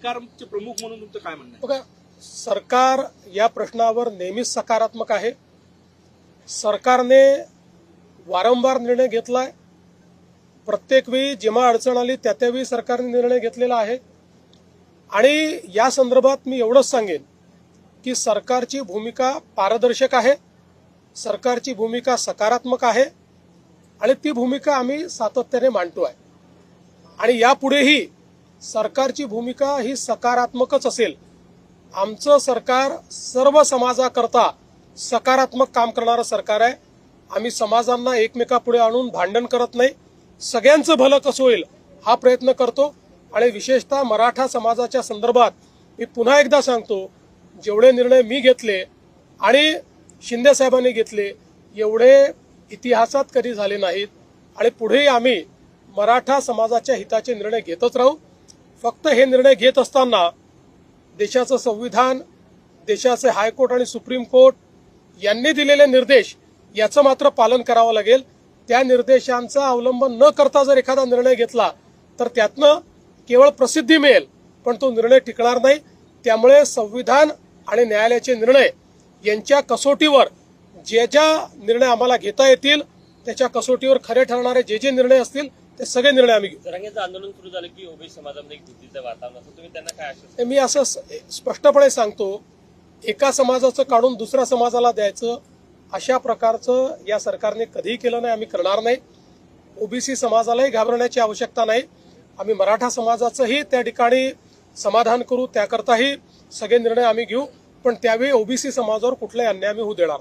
सरकारचे प्रमुख म्हणून तुमचं काय म्हणणं आहे? बघा, सरकार या प्रश्नावर नेहमीच सकारात्मक आहे. सरकारने वारंवार निर्णय घेतलाय. प्रत्येक वेळी जेव्हा अडचण आली त्यावेळी सरकारने निर्णय घेतलेला आहे. आणि या संदर्भात मी एवढंच सांगेन की सरकारची भूमिका पारदर्शक आहे, सरकारची भूमिका सकारात्मक आहे आणि ती भूमिका आम्ही सातत्याने मांडतोय. आणि यापुढेही सरकारची भूमिका ही सकारात्मकच असेल. आमचं सरकार सर्व समाजाकरता सकारात्मक काम करणारं सरकार आहे. आम्ही समाजांना एकमेकापुढे आणून भांडण करत नाही, सगळ्यांचं भलं कसं होईल हा प्रयत्न करतो. आणि विशेषतः मराठा समाजाच्या संदर्भात मी पुन्हा एकदा सांगतो, जेवढे निर्णय मी घेतले आणि शिंदे साहेबांनी घेतले एवढे इतिहासात कधी झाले नाहीत. आणि पुढेही आम्ही मराठा समाजाच्या हिताचे निर्णय घेतच राहू. फक्त हे निर्णय घेत असताना देशाचं संविधान, देशाचे हायकोर्ट आणि सुप्रीम कोर्ट यांनी दिलेले निर्देश याचं मात्र पालन करावं लागेल. त्या निर्देशांचा अवलंब न करता जर एखादा निर्णय घेतला तर त्यातनं केवळ प्रसिद्धी मिळेल, पण तो निर्णय टिकणार नाही. त्यामुळे संविधान आणि न्यायालयाचे निर्णय यांच्या कसोटीवर जे ज्या निर्णय आम्हाला घेता येतील त्याच्या कसोटीवर खरे ठरणारे जे निर्णय असतील ते सगळे निर्णय आम्ही घेऊ. जरांगेंचं आंदोलन सुरू झालं की ओबीसी समाजामध्ये एक भीतीचं वातावरण असतं, तुम्ही त्यांना काय आश्वासन? मी असं स्पष्टपणे सांगतो, एका समाजाचं काढून दुसऱ्या समाजाला द्यायचं अशा प्रकारचं या सरकारने कधीही केलं नाही, आम्ही करणार नाही. ओबीसी समाजालाही घाबरण्याची आवश्यकता नाही. आम्ही मराठा समाजाचंही त्या ठिकाणी समाधान करू, त्याकरताही सगळे निर्णय आम्ही घेऊ. पण त्यावेळी ओबीसी समाजावर कुठलाही अन्याय आम्ही होऊ देणार.